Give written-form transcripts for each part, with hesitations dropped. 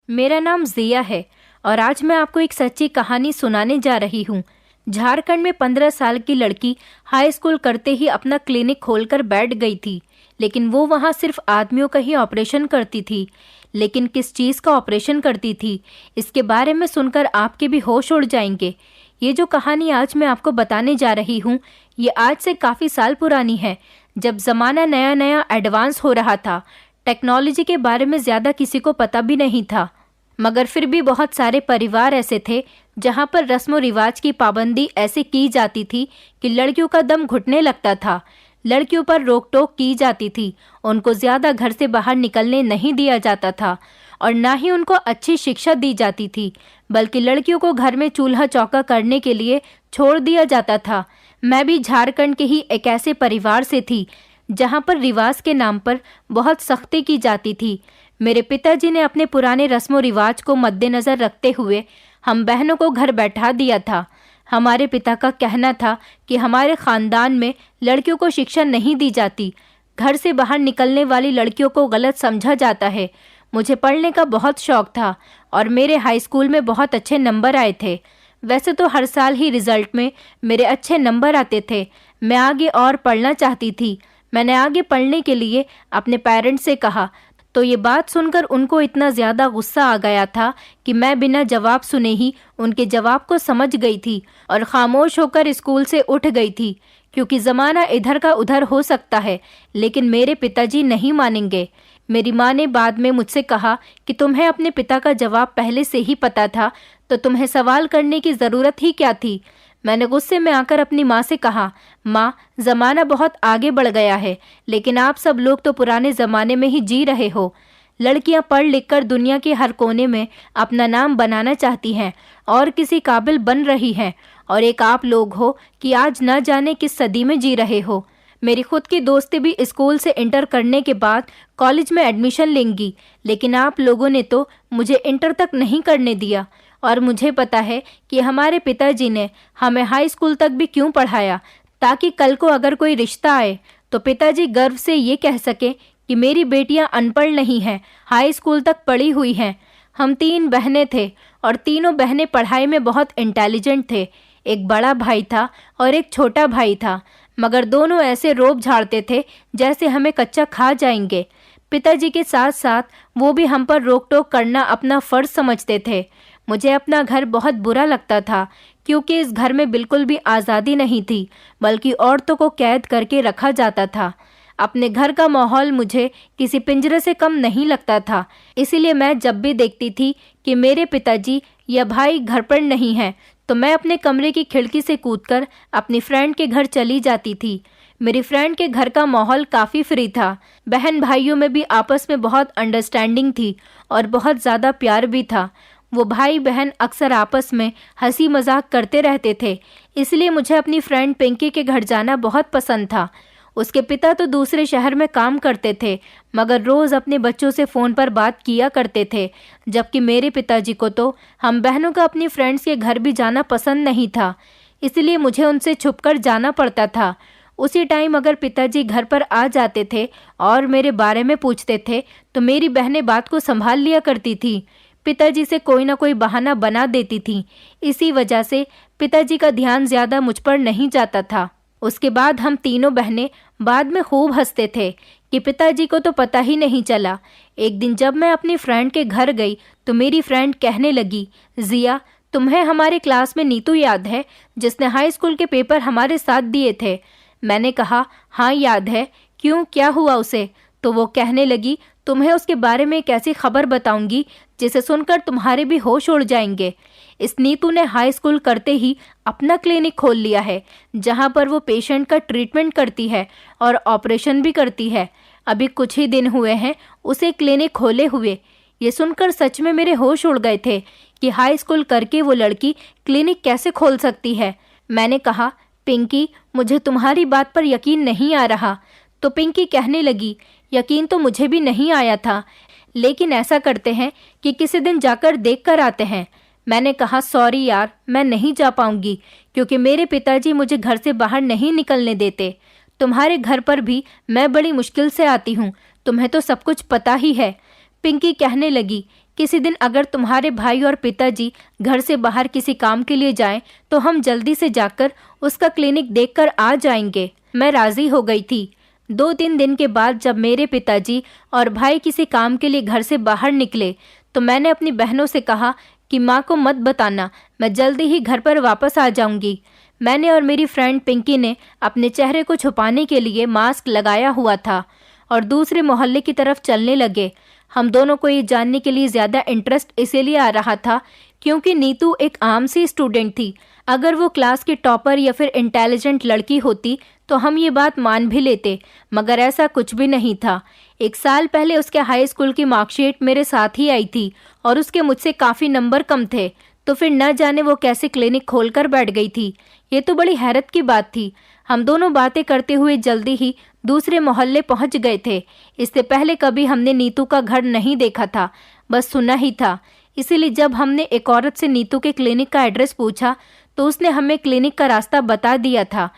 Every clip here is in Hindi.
मेरा नाम जिया है और आज मैं आपको एक सच्ची कहानी सुनाने जा रही हूँ। झारखंड में 15 साल की लड़की हाई स्कूल करते ही अपना क्लिनिक खोलकर बैठ गई थी। लेकिन वो वहाँ सिर्फ आदमियों का ही ऑपरेशन करती थी। लेकिन किस चीज़ का ऑपरेशन करती थी, इसके बारे में सुनकर आपके भी होश उड़ जाएंगे। ये जो कहानी आज मैं आपको बताने जा रही हूँ, ये आज से काफ़ी साल पुरानी है, जब ज़माना नया नया एडवांस हो रहा था। टेक्नोलॉजी के बारे में ज़्यादा किसी को पता भी नहीं था, मगर फिर भी बहुत सारे परिवार ऐसे थे जहाँ पर रस्म रिवाज की पाबंदी ऐसे की जाती थी कि लड़कियों का दम घुटने लगता था। लड़कियों पर रोक टोक की जाती थी, उनको ज़्यादा घर से बाहर निकलने नहीं दिया जाता था और ना ही उनको अच्छी शिक्षा दी जाती थी, बल्कि लड़कियों को घर में चूल्हा चौका करने के लिए छोड़ दिया जाता था। मैं भी झारखंड के ही एक ऐसे परिवार से थी जहाँ पर रिवाज के नाम पर बहुत सख्ती की जाती थी। मेरे पिताजी ने अपने पुराने रस्मों रिवाज को मद्देनज़र रखते हुए हम बहनों को घर बैठा दिया था। हमारे पिता का कहना था कि हमारे ख़ानदान में लड़कियों को शिक्षा नहीं दी जाती, घर से बाहर निकलने वाली लड़कियों को गलत समझा जाता है। मुझे पढ़ने का बहुत शौक़ था और मेरे हाई स्कूल में बहुत अच्छे नंबर आए थे। वैसे तो हर साल ही रिज़ल्ट में मेरे अच्छे नंबर आते थे। मैं आगे और पढ़ना चाहती थी। मैंने आगे पढ़ने के लिए अपने पेरेंट्स से कहा, तो ये बात सुनकर उनको इतना ज़्यादा गुस्सा आ गया था कि मैं बिना जवाब सुने ही उनके जवाब को समझ गई थी और ख़ामोश होकर स्कूल से उठ गई थी, क्योंकि ज़माना इधर का उधर हो सकता है, लेकिन मेरे पिताजी नहीं मानेंगे। मेरी माँ ने बाद में मुझसे कहा कि तुम्हें अपने पिता का जवाब पहले से ही पता था, तो तुम्हें सवाल करने की ज़रूरत ही क्या थी। मैंने गुस्से में आकर अपनी माँ से कहा, माँ, ज़माना बहुत आगे बढ़ गया है, लेकिन आप सब लोग तो पुराने ज़माने में ही जी रहे हो। लड़कियाँ पढ़ लिख कर दुनिया के हर कोने में अपना नाम बनाना चाहती हैं और किसी काबिल बन रही हैं, और एक आप लोग हो कि आज न जाने किस सदी में जी रहे हो। मेरी खुद की दोस्ती भी स्कूल से इंटर करने के बाद कॉलेज में एडमिशन लेंगी, लेकिन आप लोगों ने तो मुझे इंटर तक नहीं करने दिया। और मुझे पता है कि हमारे पिताजी ने हमें हाई स्कूल तक भी क्यों पढ़ाया, ताकि कल को अगर कोई रिश्ता आए तो पिताजी गर्व से ये कह सके कि मेरी बेटियां अनपढ़ नहीं हैं, हाई स्कूल तक पढ़ी हुई हैं। हम 3 बहनें थे और तीनों बहनें पढ़ाई में बहुत इंटेलिजेंट थे। एक बड़ा भाई था और एक छोटा भाई था, मगर दोनों ऐसे रोब झाड़ते थे जैसे हमें कच्चा खा जाएंगे। पिताजी के साथ साथ वो भी हम पर रोक टोक करना अपना फ़र्ज समझते थे। मुझे अपना घर बहुत बुरा लगता था, क्योंकि इस घर में बिल्कुल भी आज़ादी नहीं थी, बल्कि औरतों को कैद करके रखा जाता था। अपने घर का माहौल मुझे किसी पिंजरे से कम नहीं लगता था। इसीलिए मैं जब भी देखती थी कि मेरे पिताजी या भाई घर पर नहीं हैं, तो मैं अपने कमरे की खिड़की से कूदकर अपनी फ्रेंड के घर चली जाती थी। मेरी फ्रेंड के घर का माहौल काफ़ी फ्री था। बहन भाइयों में भी आपस में बहुत अंडरस्टैंडिंग थी और बहुत ज़्यादा प्यार भी था। वो भाई बहन अक्सर आपस में हंसी मजाक करते रहते थे, इसलिए मुझे अपनी फ्रेंड पिंकी के घर जाना बहुत पसंद था। उसके पिता तो दूसरे शहर में काम करते थे, मगर रोज़ अपने बच्चों से फ़ोन पर बात किया करते थे, जबकि मेरे पिताजी को तो हम बहनों का अपनी फ्रेंड्स के घर भी जाना पसंद नहीं था, इसलिए मुझे उनसे छुपकर जाना पड़ता था। उसी टाइम अगर पिताजी घर पर आ जाते थे और मेरे बारे में पूछते थे, तो मेरी बहनें बात को संभाल लिया करती थी। पिताजी से कोई ना कोई बहाना बना देती थी। इसी वजह से पिताजी का ध्यान ज़्यादा मुझ पर नहीं जाता था। उसके बाद हम तीनों बहनें बाद में खूब हंसते थे कि पिताजी को तो पता ही नहीं चला। एक दिन जब मैं अपनी फ्रेंड के घर गई तो मेरी फ्रेंड कहने लगी, जिया, तुम्हें हमारे क्लास में नीतू याद है, जिसने हाई स्कूल के पेपर हमारे साथ दिए थे? मैंने कहा, हाँ याद है, क्यों, क्या हुआ उसे? तो वो कहने लगी, तुम्हें उसके बारे में एक ऐसी खबर बताऊंगी जिसे सुनकर तुम्हारे भी होश उड़ जाएंगे। इस नीतू ने हाई स्कूल करते ही अपना क्लिनिक खोल लिया है, जहां पर वो पेशेंट का ट्रीटमेंट करती है और ऑपरेशन भी करती है। अभी कुछ ही दिन हुए हैं उसे क्लिनिक खोले हुए। ये सुनकर सच में मेरे होश उड़ गए थे कि हाई स्कूल करके वो लड़की क्लिनिक कैसे खोल सकती है। मैंने कहा, पिंकी, मुझे तुम्हारी बात पर यकीन नहीं आ रहा। तो पिंकी कहने लगी, यकीन तो मुझे भी नहीं आया था, लेकिन ऐसा करते हैं कि किसी दिन जाकर देख कर आते हैं। मैंने कहा, सॉरी यार, मैं नहीं जा पाऊंगी, क्योंकि मेरे पिताजी मुझे घर से बाहर नहीं निकलने देते। तुम्हारे घर पर भी मैं बड़ी मुश्किल से आती हूँ, तुम्हें तो सब कुछ पता ही है। पिंकी कहने लगी किसी दिन अगर तुम्हारे भाई और पिताजी घर से बाहर किसी काम के लिए जाएं, तो हम जल्दी से जाकर उसका क्लिनिक देखकर आ जाएंगे। मैं राजी हो गई थी। 2-3 दिन के बाद जब मेरे पिताजी और भाई किसी काम के लिए घर से बाहर निकले, तो मैंने अपनी बहनों से कहा कि माँ को मत बताना, मैं जल्दी ही घर पर वापस आ जाऊंगी। मैंने और मेरी फ्रेंड पिंकी ने अपने चेहरे को छुपाने के लिए मास्क लगाया हुआ था और दूसरे मोहल्ले की तरफ चलने लगे। हम दोनों को ये जानने के लिए ज़्यादा इंटरेस्ट इसीलिए आ रहा था क्योंकि नीतू एक आम सी स्टूडेंट थी। अगर वो क्लास की टॉपर या फिर इंटेलिजेंट लड़की होती तो हम ये बात मान भी लेते, मगर ऐसा कुछ भी नहीं था। 1 साल पहले उसके हाई स्कूल की मार्कशीट मेरे साथ ही आई थी और उसके मुझसे काफ़ी नंबर कम थे, तो फिर न जाने वो कैसे क्लिनिक खोलकर बैठ गई थी। ये तो बड़ी हैरत की बात थी। हम दोनों बातें करते हुए जल्दी ही दूसरे मोहल्ले पहुंच गए थे। इससे पहले कभी हमने नीतू का घर नहीं देखा था, बस सुना ही था। इसीलिए जब हमने एक औरत से नीतू के क्लिनिक का एड्रेस पूछा तो उसने हमें क्लिनिक का रास्ता बता दिया था।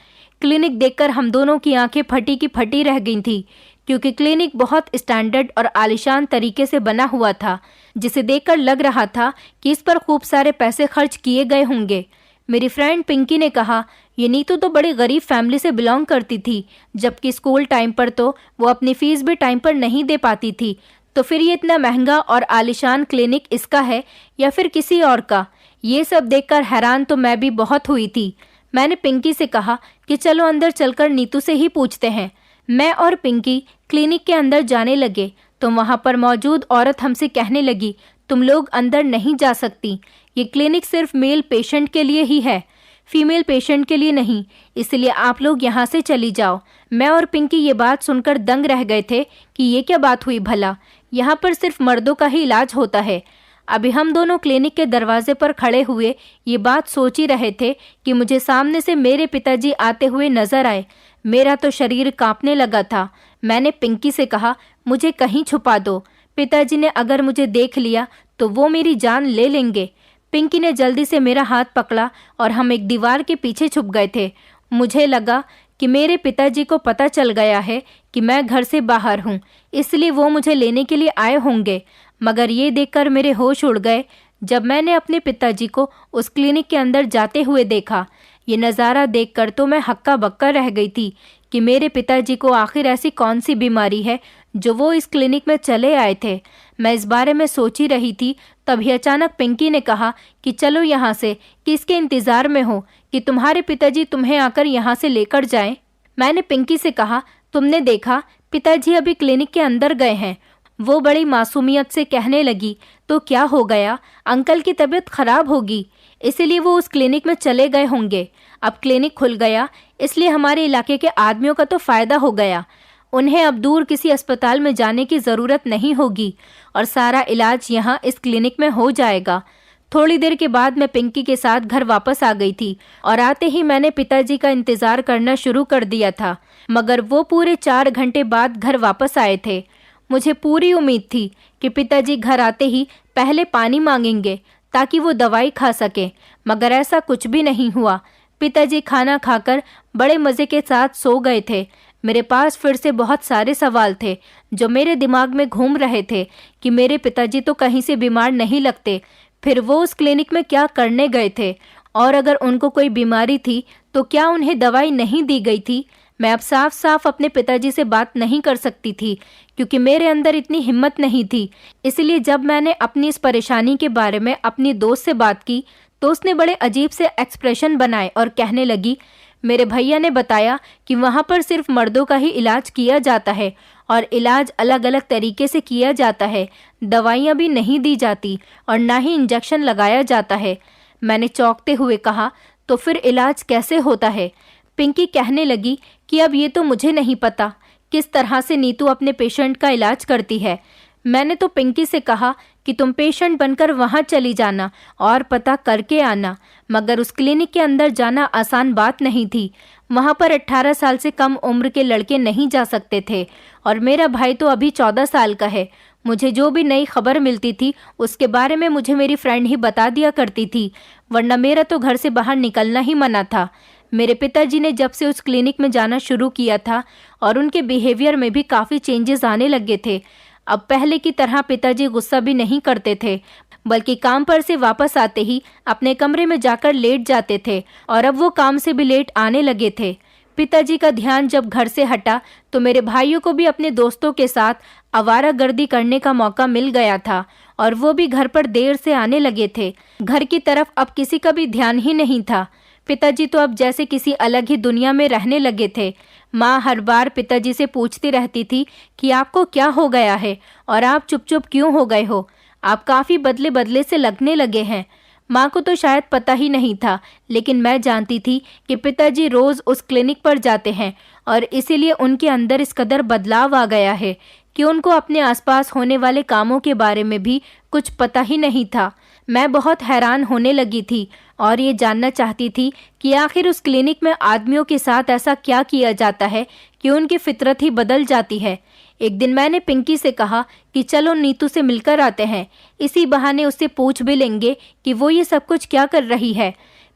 क्लिनिक देखकर हम दोनों की आंखें फटी की फटी रह गई थी, क्योंकि क्लिनिक बहुत स्टैंडर्ड और आलीशान तरीके से बना हुआ था, जिसे देखकर लग रहा था कि इस पर खूब सारे पैसे खर्च किए गए होंगे। मेरी फ्रेंड पिंकी ने कहा, ये नीतू तो बड़ी गरीब फैमिली से बिलोंग करती थी, जबकि स्कूल टाइम पर तो वो अपनी फीस भी टाइम पर नहीं दे पाती थी, तो फिर ये इतना महंगा और आलीशान क्लिनिक इसका है या फिर किसी और का। ये सब देखकर हैरान तो मैं भी बहुत हुई थी। मैंने पिंकी से कहा कि चलो अंदर चलकर नीतू से ही पूछते हैं। मैं और पिंकी क्लिनिक के अंदर जाने लगे तो वहाँ पर मौजूद औरत हमसे कहने लगी, तुम लोग अंदर नहीं जा सकती, ये क्लिनिक सिर्फ मेल पेशेंट के लिए ही है, फीमेल पेशेंट के लिए नहीं, इसलिए आप लोग यहाँ से चली जाओ। मैं और पिंकी ये बात सुनकर दंग रह गए थे कि ये क्या बात हुई भला, यहाँ पर सिर्फ मर्दों का ही इलाज होता है। अभी हम दोनों क्लिनिक के दरवाजे पर खड़े हुए ये बात सोच ही रहे थे कि मुझे सामने से मेरे पिताजी आते हुए नजर आए। मेरा तो शरीर कांपने लगा था। मैंने पिंकी से कहा, मुझे कहीं छुपा दो, पिताजी ने अगर मुझे देख लिया तो वो मेरी जान ले लेंगे। पिंकी ने जल्दी से मेरा हाथ पकड़ा और हम एक दीवार के पीछे छुप गए थे। मुझे लगा कि मेरे पिताजी को पता चल गया है कि मैं घर से बाहर हूँ, इसलिए वो मुझे लेने के लिए आए होंगे। मगर ये देखकर मेरे होश उड़ गए जब मैंने अपने पिताजी को उस क्लिनिक के अंदर जाते हुए देखा। ये नज़ारा देखकर तो मैं हक्का बक्का रह गई थी कि मेरे पिताजी को आखिर ऐसी कौन सी बीमारी है जो वो इस क्लिनिक में चले आए थे। मैं इस बारे में सोच ही रही थी, तभी अचानक पिंकी ने कहा कि चलो यहाँ से, किसके इंतज़ार में हो कि तुम्हारे पिताजी तुम्हें आकर यहाँ से लेकर जाएं। मैंने पिंकी से कहा, तुमने देखा, पिताजी अभी क्लिनिक के अंदर गए हैं। वो बड़ी मासूमियत से कहने लगी, तो क्या हो गया, अंकल की तबीयत खराब होगी, इसीलिए वो उस क्लिनिक में चले गए होंगे। अब क्लिनिक खुल गया, इसलिए हमारे इलाके के आदमियों का तो फ़ायदा हो गया। उन्हें अब दूर किसी अस्पताल में जाने की ज़रूरत नहीं होगी और सारा इलाज यहाँ इस क्लिनिक में हो जाएगा। थोड़ी देर के बाद मैं पिंकी के साथ घर वापस आ गई थी और आते ही मैंने पिताजी का इंतज़ार करना शुरू कर दिया था, मगर वो पूरे 4 घंटे बाद घर वापस आए थे। मुझे पूरी उम्मीद थी कि पिताजी घर आते ही पहले पानी मांगेंगे ताकि वो दवाई खा सके, मगर ऐसा कुछ भी नहीं हुआ। पिताजी खाना खाकर बड़े मज़े के साथ सो गए थे। मेरे पास फिर से बहुत सारे सवाल थे जो मेरे दिमाग में घूम रहे थे कि मेरे पिताजी तो कहीं से बीमार नहीं लगते, फिर वो उस क्लिनिक में क्या करने गए थे, और अगर उनको कोई बीमारी थी तो क्या उन्हें दवाई नहीं दी गई थी। मैं अब साफ साफ अपने पिताजी से बात नहीं कर सकती थी क्योंकि मेरे अंदर इतनी हिम्मत नहीं थी। इसलिए जब मैंने अपनी इस परेशानी के बारे में अपनी दोस्त से बात की तो उसने बड़े अजीब से एक्सप्रेशन बनाए और कहने लगी, मेरे भैया ने बताया कि वहाँ पर सिर्फ मर्दों का ही इलाज किया जाता है और इलाज अलग अलग तरीके से किया जाता है, दवाइयाँ भी नहीं दी जाती और ना ही इंजेक्शन लगाया जाता है। मैंने चौंकते हुए कहा, तो फिर इलाज कैसे होता है? पिंकी कहने लगी कि अब ये तो मुझे नहीं पता किस तरह से नीतू अपने पेशेंट का इलाज करती है। मैंने तो पिंकी से कहा कि तुम पेशेंट बनकर वहाँ चली जाना और पता करके आना, मगर उस क्लिनिक के अंदर जाना आसान बात नहीं थी। वहाँ पर 18 साल से कम उम्र के लड़के नहीं जा सकते थे और मेरा भाई तो अभी 14 साल का है। मुझे जो भी नई खबर मिलती थी उसके बारे में मुझे मेरी फ्रेंड ही बता दिया करती थी, वरना मेरा तो घर से बाहर निकलना ही मना था। मेरे पिताजी ने जब से उस क्लिनिक में जाना शुरू किया था और उनके बिहेवियर में भी काफ़ी चेंजेस आने लगे थे। अब पहले की तरह पिताजी गुस्सा भी नहीं करते थे, बल्कि काम पर से वापस आते ही अपने कमरे में जाकर लेट जाते थे और अब वो काम से भी लेट आने लगे थे। पिताजी का ध्यान जब घर से हटा तो मेरे भाइयों को भी अपने दोस्तों के साथ आवारागर्दी करने का मौका मिल गया था और वो भी घर पर देर से आने लगे थे। घर की तरफ अब किसी का भी ध्यान ही नहीं था। पिताजी तो अब जैसे किसी अलग ही दुनिया में रहने लगे थे। माँ हर बार पिताजी से पूछती रहती थी कि आपको क्या हो गया है और आप चुप चुप क्यों हो गए हो, आप काफ़ी बदले बदले से लगने लगे हैं। माँ को तो शायद पता ही नहीं था, लेकिन मैं जानती थी कि पिताजी रोज़ उस क्लिनिक पर जाते हैं और इसीलिए उनके अंदर इस कदर बदलाव आ गया है कि उनको अपने आसपास होने वाले कामों के बारे में भी कुछ पता ही नहीं था। मैं बहुत हैरान होने लगी थी और ये जानना चाहती थी कि आखिर उस क्लिनिक में आदमियों के साथ ऐसा क्या किया जाता है कि उनकी फितरत ही बदल जाती है। एक दिन मैंने पिंकी से कहा कि चलो नीतू से मिलकर आते हैं, इसी बहाने उससे पूछ भी लेंगे कि वो ये सब कुछ क्या कर रही है।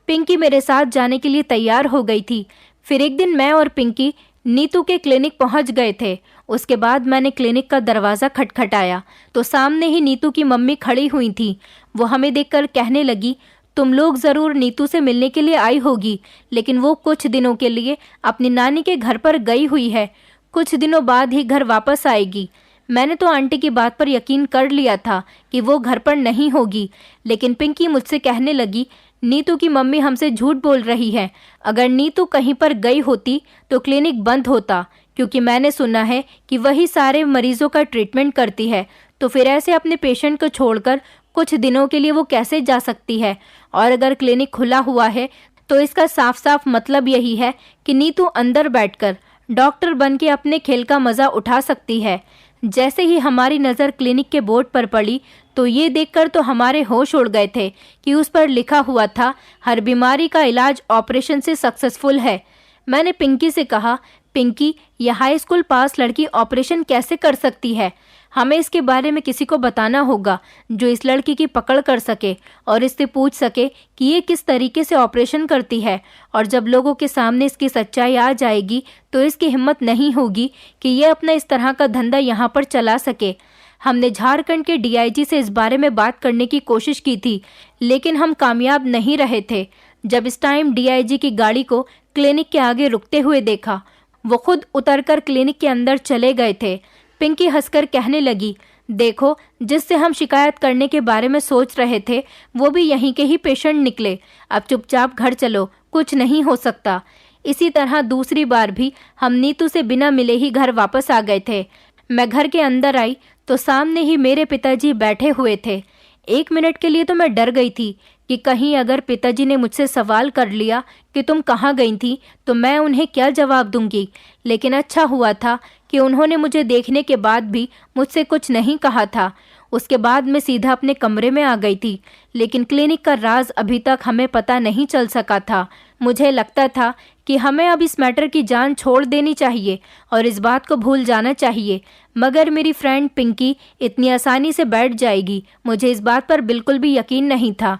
पिंकी मेरे साथ जाने के लिए तैयार हो गई थी। फिर एक दिन मैं और पिंकी नीतू के क्लिनिक पहुंच गए थे। उसके बाद मैंने क्लिनिक का दरवाज़ा खटखटाया तो सामने ही नीतू की मम्मी खड़ी हुई थी। वो हमें देखकर कहने लगी, तुम लोग ज़रूर नीतू से मिलने के लिए आई होगी, लेकिन वो कुछ दिनों के लिए अपनी नानी के घर पर गई हुई है, कुछ दिनों बाद ही घर वापस आएगी। मैंने तो आंटी की बात पर यकीन कर लिया था कि वो घर पर नहीं होगी, लेकिन पिंकी मुझसे कहने लगी, नीतू की मम्मी हमसे झूठ बोल रही है। अगर नीतू कहीं पर गई होती तो क्लिनिक बंद होता, क्योंकि मैंने सुना है कि वही सारे मरीजों का ट्रीटमेंट करती है। तो फिर ऐसे अपने पेशेंट को छोड़कर कुछ दिनों के लिए वो कैसे जा सकती है? और अगर क्लिनिक खुला हुआ है तो इसका साफ साफ मतलब यही है कि नीतू अंदर बैठकर डॉक्टर बन के अपने खेल का मज़ा उठा सकती है। जैसे ही हमारी नज़र क्लिनिक के बोर्ड पर पड़ी तो ये देखकर तो हमारे होश उड़ गए थे कि उस पर लिखा हुआ था, हर बीमारी का इलाज ऑपरेशन से सक्सेसफुल है। मैंने पिंकी से कहा, पिंकी, यह हाई स्कूल पास लड़की ऑपरेशन कैसे कर सकती है? हमें इसके बारे में किसी को बताना होगा जो इस लड़की की पकड़ कर सके और इससे पूछ सके कि ये किस तरीके से ऑपरेशन करती है। और जब लोगों के सामने इसकी सच्चाई आ जाएगी तो इसकी हिम्मत नहीं होगी कि ये अपना इस तरह का धंधा यहाँ पर चला सके। हमने झारखंड के डीआईजी से इस बारे में बात करने की कोशिश की थी, लेकिन हम कामयाब नहीं रहे थे। जब इस टाइम डीआईजी की गाड़ी को क्लिनिक के आगे रुकते हुए देखा, वो खुद उतरकर क्लिनिक के अंदर चले गए थे। पिंकी हंसकर कहने लगी, देखो, जिससे हम शिकायत करने के बारे में सोच रहे थे वो भी यहीं के ही पेशेंट निकले। अब चुपचाप घर चलो, कुछ नहीं हो सकता। इसी तरह दूसरी बार भी हम नीतू से बिना मिले ही घर वापस आ गए थे। मैं घर के अंदर आई तो सामने ही मेरे पिताजी बैठे हुए थे। 1 मिनट के लिए तो मैं डर गई थी कि कहीं अगर पिताजी ने मुझसे सवाल कर लिया कि तुम कहाँ गई थी तो मैं उन्हें क्या जवाब दूंगी। लेकिन अच्छा हुआ था कि उन्होंने मुझे देखने के बाद भी मुझसे कुछ नहीं कहा था। उसके बाद मैं सीधा अपने कमरे में आ गई थी, लेकिन क्लिनिक का राज अभी तक हमें पता नहीं चल सका था। मुझे लगता था कि हमें अब इस मैटर की जान छोड़ देनी चाहिए और इस बात को भूल जाना चाहिए, मगर मेरी फ्रेंड पिंकी इतनी आसानी से बैठ जाएगी, मुझे इस बात पर बिल्कुल भी यकीन नहीं था।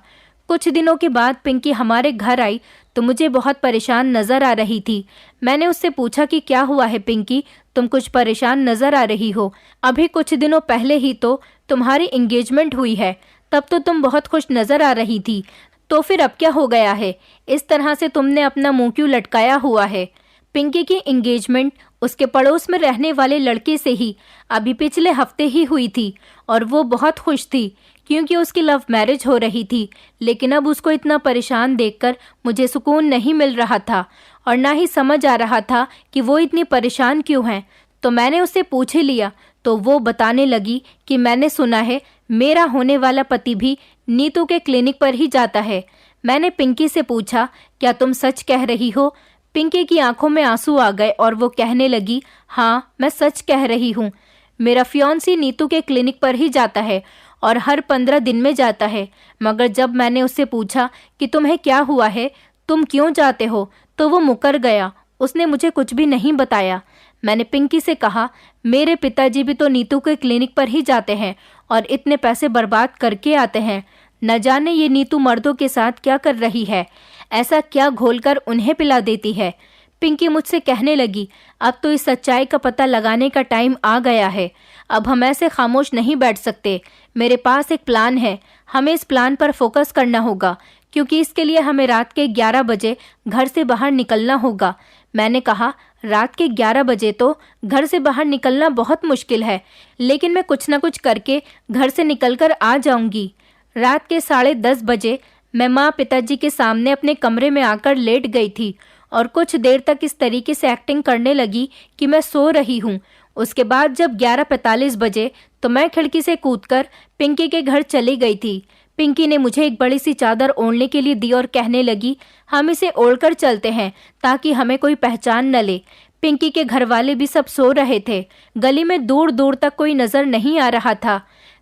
कुछ दिनों के बाद पिंकी हमारे घर आई तो मुझे बहुत परेशान नज़र आ रही थी। मैंने उससे पूछा कि क्या हुआ है पिंकी, तुम कुछ परेशान नज़र आ रही हो। अभी कुछ दिनों पहले ही तो तुम्हारी एंगेजमेंट हुई है, तब तो तुम बहुत खुश नज़र आ रही थी, तो फिर अब क्या हो गया है? इस तरह से तुमने अपना मुंह क्यों लटकाया हुआ है? पिंकी की एंगेजमेंट उसके पड़ोस में रहने वाले लड़के से ही अभी पिछले हफ्ते ही हुई थी और वो बहुत खुश थी क्योंकि उसकी लव मैरिज हो रही थी। लेकिन अब उसको इतना परेशान देखकर मुझे सुकून नहीं मिल रहा था और ना ही समझ आ रहा था कि वो इतनी परेशान क्यों है। तो मैंने उससे पूछ ही लिया तो वो बताने लगी कि मैंने सुना है मेरा होने वाला पति भी नीतू के क्लिनिक पर ही जाता है। मैंने पिंकी से पूछा, क्या तुम सच कह रही हो? पिंकी की आंखों में आंसू आ गए और वो कहने लगी, हाँ, मैं सच कह रही हूँ। मेरा फियांसी नीतू के क्लिनिक पर ही जाता है और हर 15 दिन में जाता है। मगर जब मैंने उससे पूछा कि तुम्हें क्या हुआ है, तुम क्यों जाते हो, तो वो मुकर गया। उसने मुझे कुछ भी नहीं बताया। मैंने पिंकी से कहा, मेरे पिताजी भी तो नीतू के क्लिनिक पर ही जाते हैं और इतने पैसे बर्बाद करके आते हैं। न जाने ये नीतू मर्दों के साथ क्या कर रही है, ऐसा क्या घोलकर उन्हें पिला देती है। पिंकी मुझसे कहने लगी, अब तो इस सच्चाई का पता लगाने का टाइम आ गया है। अब हम ऐसे खामोश नहीं बैठ सकते। मेरे पास एक प्लान है। हमें इस प्लान पर फोकस करना होगा, क्योंकि इसके लिए हमें रात के 11 बजे घर से बाहर निकलना होगा। मैंने कहा, रात के 11 बजे तो घर से बाहर निकलना बहुत मुश्किल है, लेकिन मैं कुछ न कुछ करके घर से निकलकर आ जाऊंगी। रात के 10:30 बजे मैं माँ पिताजी के सामने अपने कमरे में आकर लेट गई थी और कुछ देर तक इस तरीके से एक्टिंग करने लगी कि मैं सो रही हूँ। उसके बाद जब 11:45 बजे तो मैं खिड़की से कूदकर पिंकी के घर चली गई थी। पिंकी ने मुझे एक बड़ी सी चादर ओढ़ने के लिए दी और कहने लगी, हम इसे ओढ़कर चलते हैं ताकि हमें कोई पहचान न ले। पिंकी के घर वाले भी सब सो रहे थे। गली में दूर दूर तक कोई नजर नहीं आ रहा था।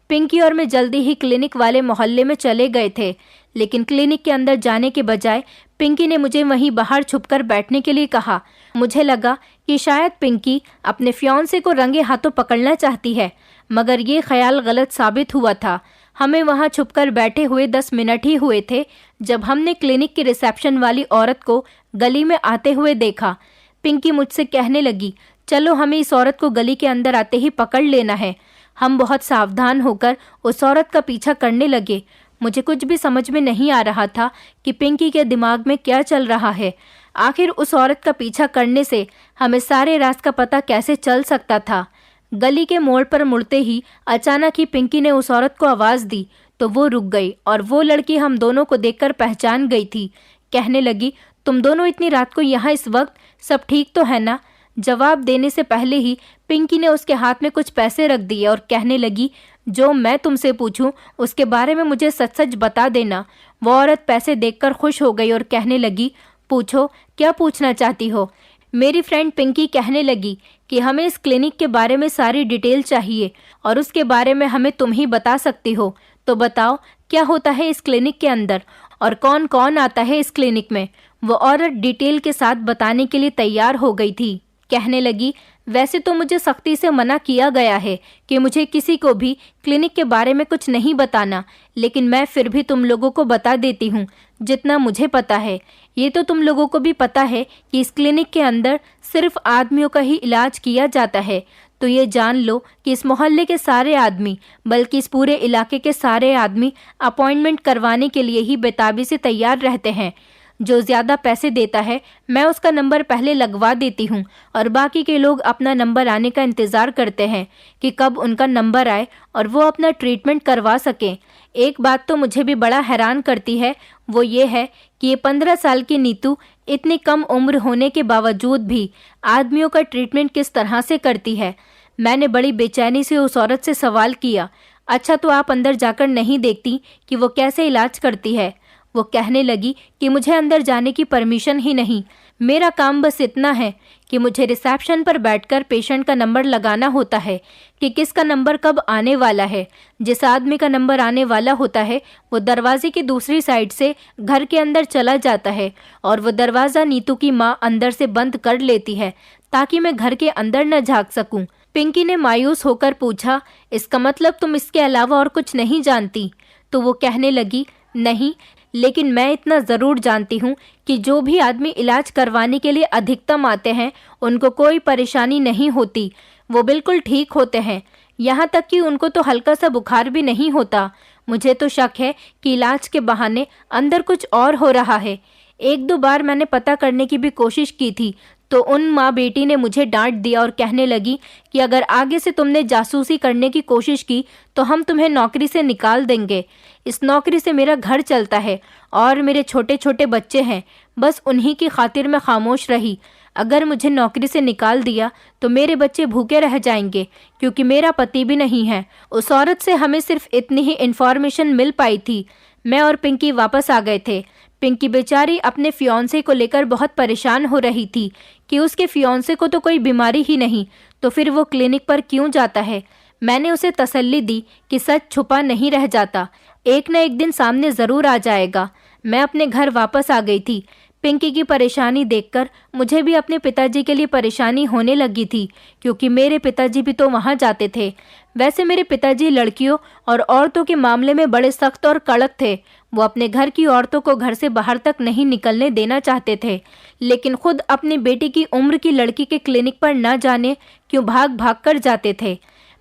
पिंकी और मैं जल्दी ही क्लिनिक वाले मोहल्ले में चले गए थे, लेकिन क्लिनिक के अंदर जाने के बजाय पिंकी ने मुझे वहीं बाहर छुपकर बैठने के लिए कहा। मुझे लगा कि शायद पिंकी अपने फियांसे को रंगे हाथों पकड़ना चाहती है, मगर ये ख्याल गलत साबित हुआ था। हमें वहां छुपकर बैठे हुए 10 मिनट ही हुए थे जब हमने क्लिनिक की रिसेप्शन वाली औरत को गली में आते हुए देखा। पिंकी मुझसे कहने लगी, चलो हमें इस औरत को गली के अंदर आते ही पकड़ लेना है। हम बहुत सावधान होकर उस औरत का पीछा करने लगे। मुझे कुछ भी समझ में नहीं आ रहा था कि पिंकी के दिमाग में क्या चल रहा है। आखिर उस औरत का पीछा करने से हमें सारे रास्ते का पता कैसे चल सकता था। गली के मोड़ पर मुड़ते ही अचानक ही पिंकी ने उस औरत को आवाज दी तो वो रुक गई और वो लड़की हम दोनों को देखकर पहचान गई थी। कहने लगी, तुम दोनों इतनी रात को यहाँ इस वक्त, सब ठीक तो है ना? जवाब देने से पहले ही पिंकी ने उसके हाथ में कुछ पैसे रख दिए और कहने लगी, जो मैं तुमसे पूछूं उसके बारे में मुझे सच सच बता देना। वो औरत पैसे देखकर खुश हो गई और कहने लगी, पूछो, क्या पूछना चाहती हो? मेरी फ्रेंड पिंकी कहने लगी कि हमें इस क्लिनिक के बारे में सारी डिटेल चाहिए और उसके बारे में हमें तुम ही बता सकती हो। तो बताओ, क्या होता है इस क्लिनिक के अंदर और कौन कौन आता है इस क्लिनिक में? वो औरत डिटेल के साथ बताने के लिए तैयार हो गई थी। कहने लगी, वैसे तो मुझे सख्ती से मना किया गया है कि मुझे किसी को भी क्लिनिक के बारे में कुछ नहीं बताना, लेकिन मैं फिर भी तुम लोगों को बता देती हूँ जितना मुझे पता है। ये तो तुम लोगों को भी पता है कि इस क्लिनिक के अंदर सिर्फ आदमियों का ही इलाज किया जाता है। तो ये जान लो कि इस मोहल्ले के सारे आदमी, बल्कि इस पूरे इलाके के सारे आदमी अपॉइंटमेंट करवाने के लिए ही बेताबी से तैयार रहते हैं। जो ज़्यादा पैसे देता है मैं उसका नंबर पहले लगवा देती हूँ और बाकी के लोग अपना नंबर आने का इंतज़ार करते हैं कि कब उनका नंबर आए और वो अपना ट्रीटमेंट करवा सकें। एक बात तो मुझे भी बड़ा हैरान करती है, वो ये है कि ये 15 साल की नीतू इतनी कम उम्र होने के बावजूद भी आदमियों का ट्रीटमेंट किस तरह से करती है। मैंने बड़ी बेचैनी से उस औरत से सवाल किया, अच्छा तो आप अंदर जाकर नहीं देखती कि वो कैसे इलाज करती है? वो कहने लगी कि मुझे अंदर जाने की परमिशन ही नहीं। मेरा काम बस इतना है कि मुझे रिसेप्शन पर बैठकर पेशेंट का नंबर लगाना होता है कि किसका नंबर कब आने वाला है। जिस आदमी का नंबर आने वाला होता है वो दरवाजे की दूसरी साइड से घर के अंदर चला जाता है और वो दरवाज़ा नीतू की माँ अंदर से बंद कर लेती है ताकि मैं घर के अंदर न झाँक सकूं। पिंकी ने मायूस होकर पूछा, इसका मतलब तुम इसके अलावा और कुछ नहीं जानती? तो वो कहने लगी, नहीं, लेकिन मैं इतना ज़रूर जानती हूँ कि जो भी आदमी इलाज करवाने के लिए अधिकतम आते हैं उनको कोई परेशानी नहीं होती, वो बिल्कुल ठीक होते हैं। यहाँ तक कि उनको तो हल्का सा बुखार भी नहीं होता। मुझे तो शक है कि इलाज के बहाने अंदर कुछ और हो रहा है। 1-2 बार मैंने पता करने की भी कोशिश की थी तो उन माँ बेटी ने मुझे डांट दिया और कहने लगी कि अगर आगे से तुमने जासूसी करने की कोशिश की तो हम तुम्हें नौकरी से निकाल देंगे। इस नौकरी से मेरा घर चलता है और मेरे छोटे छोटे बच्चे हैं, बस उन्हीं की खातिर मैं खामोश रही। अगर मुझे नौकरी से निकाल दिया तो मेरे बच्चे भूखे रह जाएंगे क्योंकि मेरा पति भी नहीं है। उस औरत से हमें सिर्फ इतनी ही इन्फॉर्मेशन मिल पाई थी। मैं और पिंकी वापस आ गए थे। पिंकी बेचारी अपने फियांसे को लेकर बहुत परेशान हो रही थी कि उसके फियांसे को तो कोई बीमारी ही नहीं, तो फिर वो क्लिनिक पर क्यों जाता है। मैंने उसे तसल्ली दी कि सच छुपा नहीं रह जाता, एक न एक दिन सामने ज़रूर आ जाएगा। मैं अपने घर वापस आ गई थी। पिंकी की परेशानी देखकर मुझे भी अपने पिताजी के लिए परेशानी होने लगी थी क्योंकि मेरे पिताजी भी तो वहाँ जाते थे। वैसे मेरे पिताजी लड़कियों और औरतों के मामले में बड़े सख्त और कड़क थे। वो अपने घर की औरतों को घर से बाहर तक नहीं निकलने देना चाहते थे, लेकिन खुद अपनी बेटी की उम्र की लड़की के क्लिनिक पर न जाने क्यों भाग भाग कर जाते थे।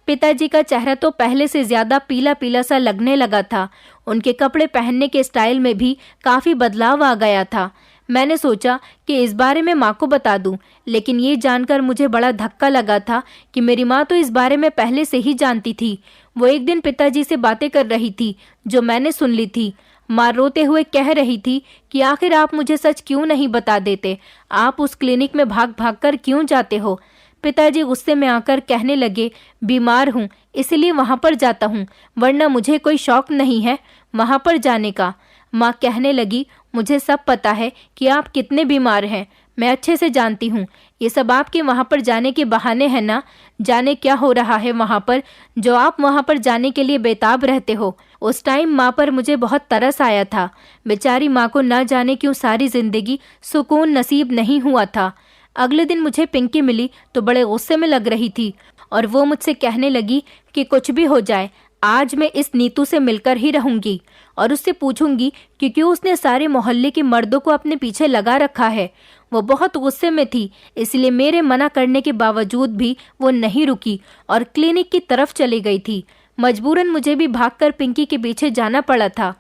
पिताजी का चेहरा तो पहले से ज्यादा पीला पीला सा लगने लगा था। उनके कपड़े पहनने के स्टाइल में भी काफी बदलाव आ गया था। मैंने सोचा कि इस बारे में माँ को बता दूं, लेकिन ये जानकर मुझे बड़ा धक्का लगा था कि मेरी माँ तो इस बारे में पहले से ही जानती थी। वो एक दिन पिताजी से बातें कर रही थी जो मैंने सुन ली थी। माँ रोते हुए कह रही थी कि आखिर आप मुझे सच क्यों नहीं बता देते, आप उस क्लिनिक में भाग भाग कर क्यों जाते हो। पिताजी गुस्से में आकर कहने लगे, बीमार हूँ इसलिए वहाँ पर जाता हूँ, वरना मुझे कोई शौक नहीं है वहाँ पर जाने का। माँ कहने लगी, मुझे सब पता है कि आप कितने बीमार हैं, मैं अच्छे से जानती हूँ। ये सब आपके वहाँ पर जाने के बहाने हैं ना। जाने क्या हो रहा है वहाँ पर जो आप वहाँ पर जाने के लिए बेताब रहते हो। उस टाइम माँ पर मुझे बहुत तरस आया था। बेचारी माँ को न जाने क्यों सारी जिंदगी सुकून नसीब नहीं हुआ था। अगले दिन मुझे पिंकी मिली तो बड़े गुस्से में लग रही थी और वो मुझसे कहने लगी कि कुछ भी हो जाए, आज मैं इस नीतू से मिलकर ही रहूंगी और उससे पूछूंगी कि क्यों उसने सारे मोहल्ले के मर्दों को अपने पीछे लगा रखा है। वो बहुत गुस्से में थी, इसलिए मेरे मना करने के बावजूद भी वो नहीं रुकी और क्लिनिक की तरफ चली गई थी। मजबूरन मुझे भी भागकर पिंकी के पीछे जाना पड़ा था।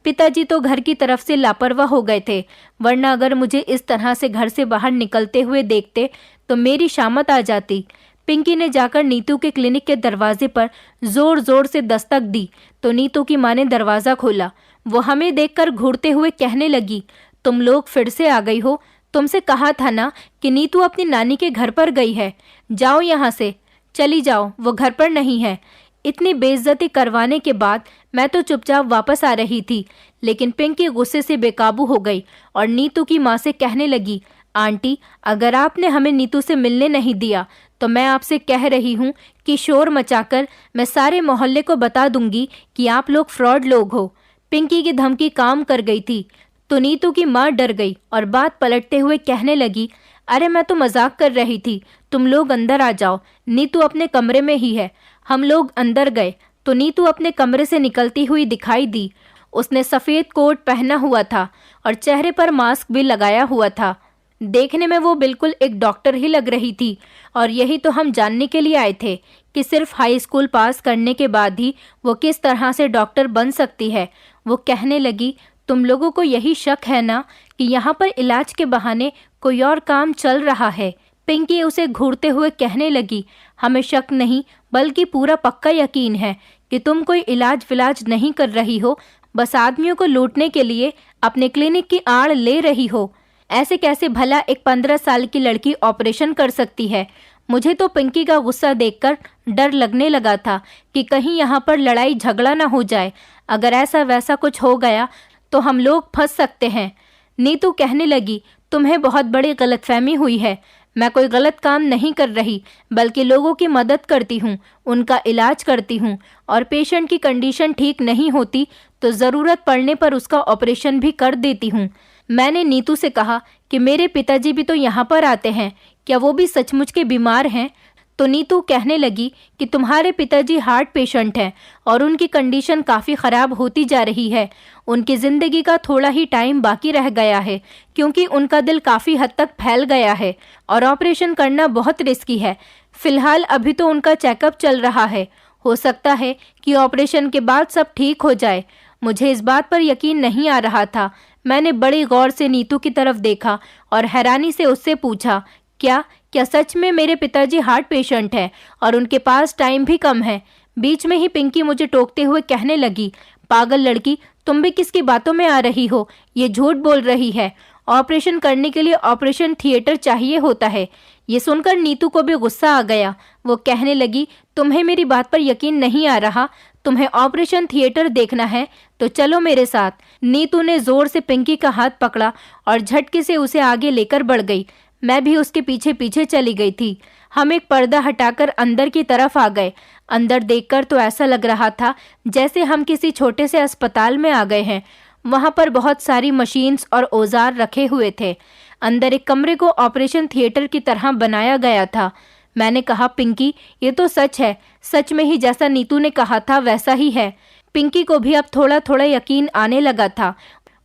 पिताजी तो घर की तरफ से लापरवाह हो गए थे, वरना अगर मुझे इस तरह से घर से बाहर निकलते हुए देखते तो मेरी शामत आ जाती। पिंकी ने जाकर नीतू के क्लिनिक के दरवाजे पर जोर जोर से दस्तक दी तो नीतू की माँ ने दरवाज़ा खोला। वो हमें देखकर घूरते हुए कहने लगी, तुम लोग फिर से आ गई हो, तुमसे कहा था ना कि नीतू अपनी नानी के घर पर गई है, जाओ यहाँ से, चली जाओ, वो घर पर नहीं है। इतनी बेइज्जती करवाने के बाद मैं तो चुपचाप वापस आ रही थी, लेकिन पिंकी गुस्से से बेकाबू हो गई और नीतू की माँ से कहने लगी, आंटी, अगर आपने हमें नीतू से मिलने नहीं दिया तो मैं आपसे कह रही हूँ कि शोर मचाकर मैं सारे मोहल्ले को बता दूंगी कि आप लोग फ्रॉड लोग हो। पिंकी की धमकी काम कर गई थी तो नीतू की माँ डर गई और बात पलटते हुए कहने लगी, अरे मैं तो मजाक कर रही थी, तुम लोग अंदर आ जाओ, नीतू अपने कमरे में ही है। हम लोग अंदर गए तो नीतू अपने कमरे से निकलती हुई दिखाई दी। उसने सफ़ेद कोट पहना हुआ था और चेहरे पर मास्क भी लगाया हुआ था। देखने में वो बिल्कुल एक डॉक्टर ही लग रही थी और यही तो हम जानने के लिए आए थे कि सिर्फ हाई स्कूल पास करने के बाद ही वो किस तरह से डॉक्टर बन सकती है। वो कहने लगी, तुम लोगों को यही शक है ना कि यहाँ पर इलाज के बहाने कोई और काम चल रहा है। पिंकी उसे घूरते हुए कहने लगी, हमें शक नहीं बल्कि पूरा पक्का यकीन है कि तुम कोई इलाज विलाज नहीं कर रही हो, बस आदमियों को लूटने के लिए अपने क्लिनिक की आड़ ले रही हो। ऐसे कैसे भला एक 15 साल की लड़की ऑपरेशन कर सकती है। मुझे तो पिंकी का गुस्सा देखकर डर लगने लगा था कि कहीं यहाँ पर लड़ाई झगड़ा ना हो जाए। अगर ऐसा वैसा कुछ हो गया तो हम लोग फंस सकते हैं। नीतू कहने लगी, तुम्हें बहुत बड़ी गलतफहमी हुई है, मैं कोई गलत काम नहीं कर रही बल्कि लोगों की मदद करती हूँ, उनका इलाज करती हूँ और पेशेंट की कंडीशन ठीक नहीं होती तो ज़रूरत पड़ने पर उसका ऑपरेशन भी कर देती हूँ। मैंने नीतू से कहा कि मेरे पिताजी भी तो यहाँ पर आते हैं, क्या वो भी सचमुच के बीमार हैं? तो नीतू कहने लगी कि तुम्हारे पिताजी हार्ट पेशेंट हैं और उनकी कंडीशन काफ़ी ख़राब होती जा रही है। उनकी ज़िंदगी का थोड़ा ही टाइम बाकी रह गया है क्योंकि उनका दिल काफ़ी हद तक फैल गया है और ऑपरेशन करना बहुत रिस्की है। फ़िलहाल अभी तो उनका चेकअप चल रहा है, हो सकता है कि ऑपरेशन के बाद सब ठीक हो जाए। मुझे इस बात पर यकीन नहीं आ रहा था। मैंने बड़ी गौर से नीतू की तरफ देखा और हैरानी से उससे पूछा, क्या सच में मेरे पिताजी हार्ट पेशेंट हैं और उनके पास टाइम भी कम है? बीच में ही पिंकी मुझे टोकते हुए कहने लगी, पागल लड़की, तुम भी किसकी बातों में आ रही हो? ये झूठ बोल रही है। ऑपरेशन करने के लिए ऑपरेशन थिएटर चाहिए होता है। ये सुनकर नीतू को भी गुस्सा आ गया। वो कहने लगी, तुम्हें मेरी बात पर यकीन नहीं आ रहा? तुम्हें ऑपरेशन थिएटर देखना है तो चलो मेरे साथ। नीतू ने जोर से पिंकी का हाथ पकड़ा और झटके से उसे आगे लेकर बढ़ गई। मैं भी उसके पीछे पीछे चली गई थी। हम एक पर्दा हटाकर अंदर की तरफ आ गए। अंदर देखकर तो ऐसा लग रहा था जैसे हम किसी छोटे से अस्पताल में आ गए हैं। वहाँ पर बहुत सारी मशीन्स और औजार रखे हुए थे। अंदर एक कमरे को ऑपरेशन थिएटर की तरह बनाया गया था। मैंने कहा, पिंकी ये तो सच है, सच में ही जैसा नीतू ने कहा था वैसा ही है। पिंकी को भी अब थोड़ा थोड़ा यकीन आने लगा था।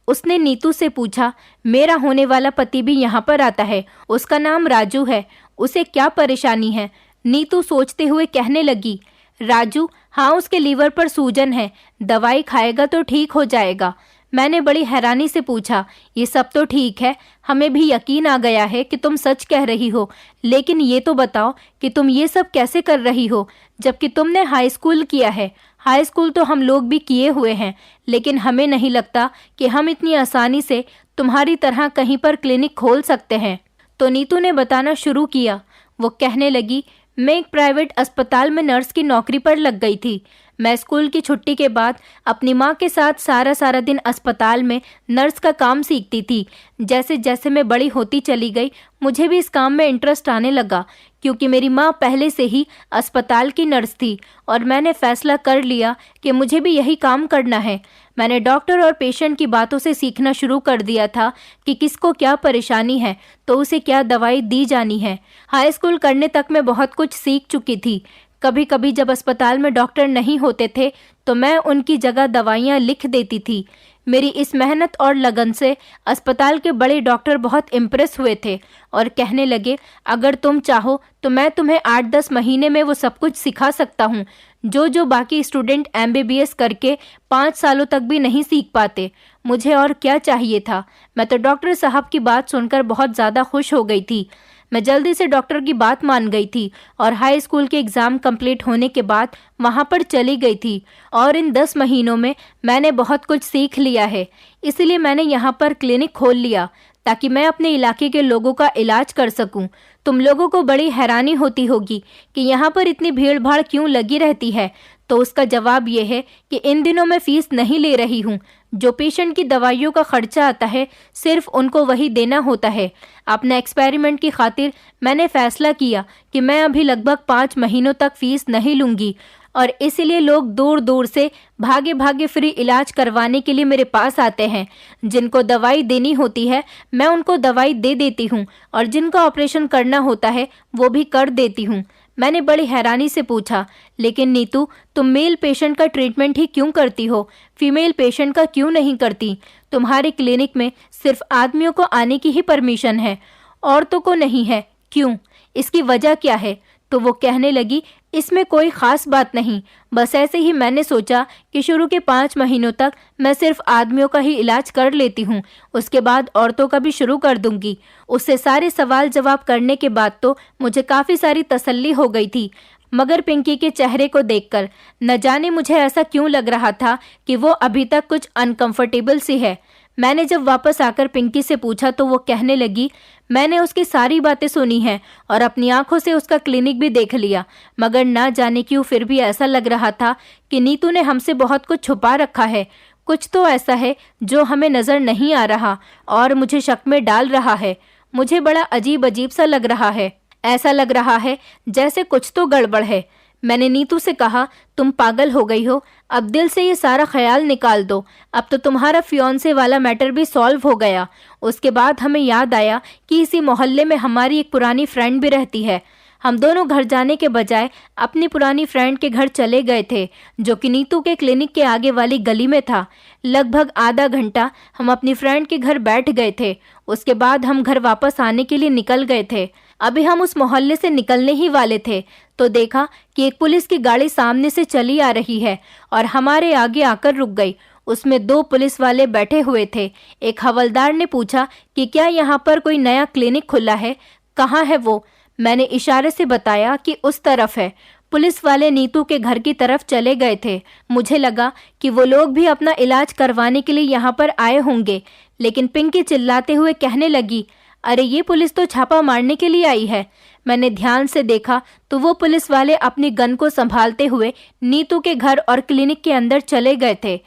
उसने नीतू से पूछा, मेरा होने वाला पति भी यहाँ पर आता है, उसका नाम राजू है, उसे क्या परेशानी है? नीतू सोचते हुए कहने लगी, राजू, हाँ उसके लीवर पर सूजन है, दवाई खाएगा तो ठीक हो जाएगा। मैंने बड़ी हैरानी से पूछा, ये सब तो ठीक है, हमें भी यकीन आ गया है कि तुम सच कह रही हो, लेकिन ये तो बताओ कि तुम ये सब कैसे कर रही हो, जबकि तुमने हाई स्कूल किया है। हाई स्कूल तो हम लोग भी किए हुए हैं, लेकिन हमें नहीं लगता कि हम इतनी आसानी से तुम्हारी तरह कहीं पर क्लिनिक खोल सकते हैं। तो नीतू ने बताना शुरू किया। वो कहने लगी, मैं एक प्राइवेट अस्पताल में नर्स की नौकरी पर लग गई थी। मैं स्कूल की छुट्टी के बाद अपनी माँ के साथ सारा दिन अस्पताल में नर्स का काम सीखती थी। जैसे जैसे मैं बड़ी होती चली गई, मुझे भी इस काम में इंटरेस्ट आने लगा, क्योंकि मेरी माँ पहले से ही अस्पताल की नर्स थी और मैंने फैसला कर लिया कि मुझे भी यही काम करना है। मैंने डॉक्टर और पेशेंट की बातों से सीखना शुरू कर दिया था कि किसको क्या परेशानी है तो उसे क्या दवाई दी जानी है। हाई स्कूल करने तक मैं बहुत कुछ सीख चुकी थी। कभी कभी जब अस्पताल में डॉक्टर नहीं होते थे तो मैं उनकी जगह दवाइयाँ लिख देती थी। मेरी इस मेहनत और लगन से अस्पताल के बड़े डॉक्टर बहुत इम्प्रेस हुए थे और कहने लगे, अगर तुम चाहो तो मैं तुम्हें 8-10 महीने में वो सब कुछ सिखा सकता हूँ जो बाकी स्टूडेंट MBBS करके 5 सालों तक भी नहीं सीख पाते। मुझे और क्या चाहिए था? मैं तो डॉक्टर साहब की बात सुनकर बहुत ज़्यादा खुश हो गई थी। मैं जल्दी से डॉक्टर की बात मान गई थी और हाई स्कूल के एग्ज़ाम कंप्लीट होने के बाद वहाँ पर चली गई थी और इन 10 महीनों में मैंने बहुत कुछ सीख लिया है। इसलिए मैंने यहाँ पर क्लिनिक खोल लिया ताकि मैं अपने इलाके के लोगों का इलाज कर सकूं। तुम लोगों को बड़ी हैरानी होती होगी कि यहाँ पर इतनी भीड़ भाड़ क्यों लगी रहती है, तो उसका जवाब ये है कि इन दिनों मैं फीस नहीं ले रही हूँ। जो पेशेंट की दवाइयों का खर्चा आता है सिर्फ उनको वही देना होता है। अपने एक्सपेरिमेंट की खातिर मैंने फैसला किया कि मैं अभी लगभग 5 महीनों तक फीस नहीं लूँगी और इसीलिए लोग दूर दूर से भागे भागे फ्री इलाज करवाने के लिए मेरे पास आते हैं। जिनको दवाई देनी होती है मैं उनको दवाई दे देती हूँ और जिनको ऑपरेशन करना होता है वो भी कर देती हूँ। मैंने बड़ी हैरानी से पूछा, लेकिन नीतू, तुम मेल पेशेंट का ट्रीटमेंट ही क्यों करती हो, फीमेल पेशेंट का क्यों नहीं करती? तुम्हारे क्लिनिक में सिर्फ आदमियों को आने की ही परमिशन है, औरतों को नहीं है, क्यों? इसकी वजह क्या है? तो वो कहने लगी, इसमें कोई ख़ास बात नहीं, बस ऐसे ही मैंने सोचा कि शुरू के 5 महीनों तक मैं सिर्फ आदमियों का ही इलाज कर लेती हूँ, उसके बाद औरतों का भी शुरू कर दूंगी। उससे सारे सवाल जवाब करने के बाद तो मुझे काफ़ी सारी तसल्ली हो गई थी, मगर पिंकी के चेहरे को देखकर न जाने मुझे ऐसा क्यों लग रहा था कि वो अभी तक कुछ अनकंफर्टेबल सी है। मैंने जब वापस आकर पिंकी से पूछा तो वो कहने लगी, मैंने उसकी सारी बातें सुनी हैं और अपनी आंखों से उसका क्लिनिक भी देख लिया, मगर ना जाने क्यों फिर भी ऐसा लग रहा था कि नीतू ने हमसे बहुत कुछ छुपा रखा है। कुछ तो ऐसा है जो हमें नज़र नहीं आ रहा और मुझे शक में डाल रहा है। मुझे बड़ा अजीब अजीब सा लग रहा है, ऐसा लग रहा है जैसे कुछ तो गड़बड़ है। मैंने नीतू से कहा, तुम पागल हो गई हो, अब दिल से ये सारा ख्याल निकाल दो, अब तो तुम्हारा फियोंसे वाला मैटर भी सॉल्व हो गया। उसके बाद हमें याद आया कि इसी मोहल्ले में हमारी एक पुरानी फ्रेंड भी रहती है। हम दोनों घर जाने के बजाय अपनी पुरानी फ्रेंड के घर चले गए थे, जो कि नीतू के क्लिनिक के आगे वाली गली में था। लगभग आधा घंटा हम अपनी फ्रेंड के घर बैठ गए थे। उसके बाद हम घर वापस आने के लिए निकल गए थे। अभी हम उस मोहल्ले से निकलने ही वाले थे तो देखा कि एक पुलिस की गाड़ी सामने से चली आ रही है और हमारे आगे आकर रुक गई। उसमें 2 पुलिस वाले बैठे हुए थे। एक हवलदार ने पूछा कि क्या यहाँ पर कोई नया क्लिनिक खुला है, कहाँ है वो? मैंने इशारे से बताया कि उस तरफ है। पुलिस वाले नीतू के घर की तरफ चले गए थे। मुझे लगा कि वो लोग भी अपना इलाज करवाने के लिए यहाँ पर आए होंगे, लेकिन पिंकी चिल्लाते हुए कहने लगी, अरे ये पुलिस तो छापा मारने के लिए आई है। मैंने ध्यान से देखा तो वो पुलिस वाले अपनी गन को संभालते हुए नीतू के घर और क्लिनिक के अंदर चले गए थे।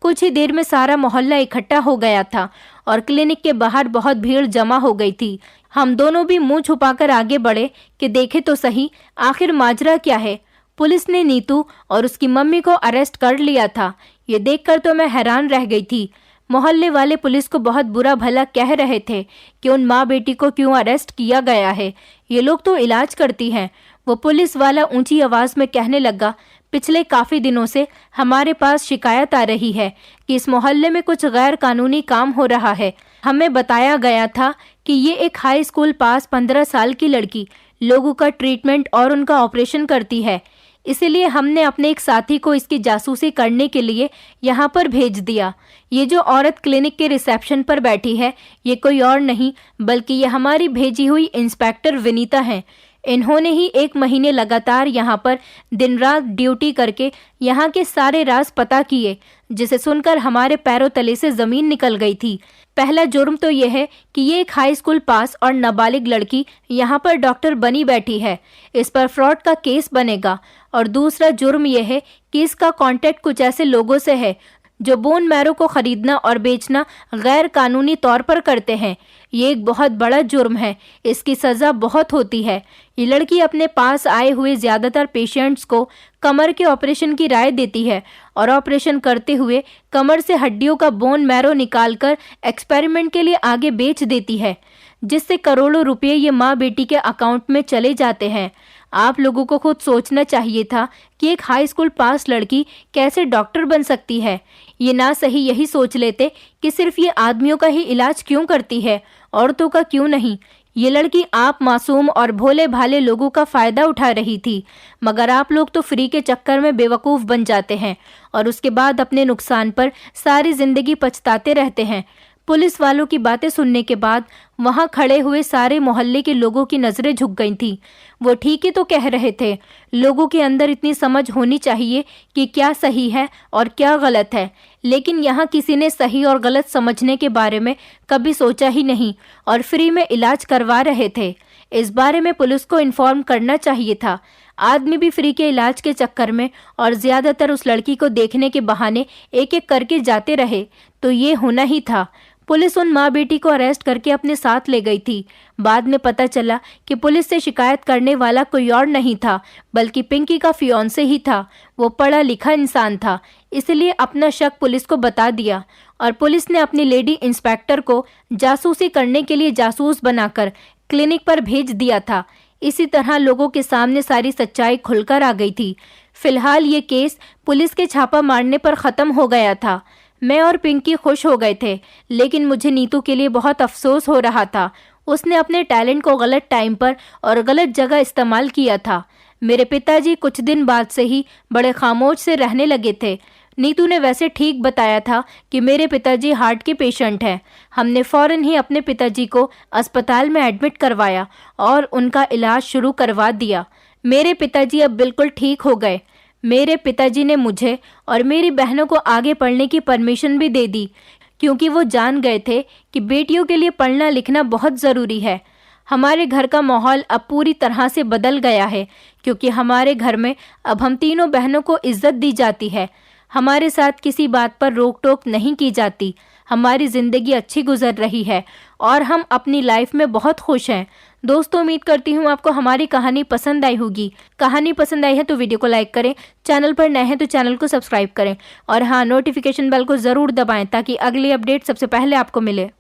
कुछ ही देर में सारा मोहल्ला इकट्ठा हो गया था और क्लिनिक के बाहर बहुत भीड़ जमा हो गई थी। हम दोनों भी मुंह छुपाकर आगे बढ़े कि देखे तो सही आखिर माजरा क्या है। पुलिस ने नीतू और उसकी मम्मी को अरेस्ट कर लिया था। ये देखकर तो मैं हैरान रह गई थी। मोहल्ले वाले पुलिस को बहुत बुरा भला कह रहे थे कि उन माँ बेटी को क्यों अरेस्ट किया गया है, ये लोग तो इलाज करती हैं। वो पुलिस वाला ऊंची आवाज में कहने लगा, पिछले काफी दिनों से हमारे पास शिकायत आ रही है कि इस मोहल्ले में कुछ गैर कानूनी काम हो रहा है। हमें बताया गया था कि ये एक हाई स्कूल पास 15 साल की लड़की लोगों का ट्रीटमेंट और उनका ऑपरेशन करती है। इसीलिए हमने अपने एक साथी को इसकी जासूसी करने के लिए यहाँ पर भेज दिया। ये जो औरत क्लिनिक के रिसेप्शन पर बैठी है, ये कोई और नहीं बल्कि ये हमारी भेजी हुई इंस्पेक्टर विनीता हैं। इन्होंने ही 1 महीने लगातार यहाँ पर दिन रात ड्यूटी करके यहाँ के सारे राज पता किए, जिसे सुनकर हमारे पैरों तले से जमीन निकल गई थी। पहला जुर्म तो यह है कि ये एक हाई स्कूल पास और नाबालिग लड़की यहाँ पर डॉक्टर बनी बैठी है, इस पर फ्रॉड का केस बनेगा। और दूसरा जुर्म यह है कि इसका कांटेक्ट कुछ ऐसे लोगों से है जो बोन मैरो को खरीदना और बेचना गैर कानूनी तौर पर करते हैं। ये एक बहुत बड़ा जुर्म है, इसकी सज़ा बहुत होती है। ये लड़की अपने पास आए हुए ज़्यादातर पेशेंट्स को कमर के ऑपरेशन की राय देती है और ऑपरेशन करते हुए कमर से हड्डियों का बोन मैरो निकालकर एक्सपेरिमेंट के लिए आगे बेच देती है, जिससे करोड़ों रुपये ये माँ बेटी के अकाउंट में चले जाते हैं। आप लोगों को खुद सोचना चाहिए था कि एक हाई स्कूल पास लड़की कैसे डॉक्टर बन सकती है। ये ना सही यही सोच लेते कि सिर्फ ये आदमियों का ही इलाज क्यों करती है, औरतों का क्यों नहीं। ये लड़की आप मासूम और भोले भाले लोगों का फायदा उठा रही थी, मगर आप लोग तो फ्री के चक्कर में बेवकूफ़ बन जाते हैं और उसके बाद अपने नुकसान पर सारी जिंदगी पछताते रहते हैं। पुलिस वालों की बातें सुनने के बाद वहां खड़े हुए सारे मोहल्ले के लोगों की नजरें झुक गई थीं। वो ठीक ही तो कह रहे थे, लोगों के अंदर इतनी समझ होनी चाहिए कि क्या सही है और क्या गलत है, लेकिन यहाँ किसी ने सही और गलत समझने के बारे में कभी सोचा ही नहीं और फ्री में इलाज करवा रहे थे। इस बारे में पुलिस को इन्फॉर्म करना चाहिए था। आदमी भी फ्री के इलाज के चक्कर में और ज्यादातर उस लड़की को देखने के बहाने एक एक करके जाते रहे, तो ये होना ही था। पुलिस उन माँ बेटी को अरेस्ट करके अपने साथ ले गई थी। बाद में पता चला कि पुलिस से शिकायत करने वाला कोई और नहीं था बल्कि पिंकी का फियांसे ही था। वो पढ़ा लिखा इंसान था, इसलिए अपना शक पुलिस को बता दिया और पुलिस ने अपनी लेडी इंस्पेक्टर को जासूसी करने के लिए जासूस बनाकर क्लिनिक पर भेज दिया था। इसी तरह लोगों के सामने सारी सच्चाई खुलकर आ गई थी। फिलहाल ये केस पुलिस के छापा मारने पर ख़त्म हो गया था। मैं और पिंकी खुश हो गए थे, लेकिन मुझे नीतू के लिए बहुत अफसोस हो रहा था। उसने अपने टैलेंट को गलत टाइम पर और गलत जगह इस्तेमाल किया था। मेरे पिताजी कुछ दिन बाद से ही बड़े खामोश से रहने लगे थे। नीतू ने वैसे ठीक बताया था कि मेरे पिताजी हार्ट के पेशेंट हैं। हमने फौरन ही अपने पिताजी को अस्पताल में एडमिट करवाया और उनका इलाज शुरू करवा दिया। मेरे पिताजी अब बिल्कुल ठीक हो गए। मेरे पिताजी ने मुझे और मेरी बहनों को आगे पढ़ने की परमिशन भी दे दी, क्योंकि वो जान गए थे कि बेटियों के लिए पढ़ना लिखना बहुत ज़रूरी है। हमारे घर का माहौल अब पूरी तरह से बदल गया है, क्योंकि हमारे घर में अब हम तीनों बहनों को इज्जत दी जाती है। हमारे साथ किसी बात पर रोक टोक नहीं की जाती। हमारी ज़िंदगी अच्छी गुजर रही है और हम अपनी लाइफ में बहुत खुश हैं। दोस्तों, उम्मीद करती हूँ आपको हमारी कहानी पसंद आई होगी। कहानी पसंद आई है तो वीडियो को लाइक करें, चैनल पर नए हैं तो चैनल को सब्सक्राइब करें और हाँ, नोटिफिकेशन बेल को ज़रूर दबाएं ताकि अगली अपडेट सबसे पहले आपको मिले।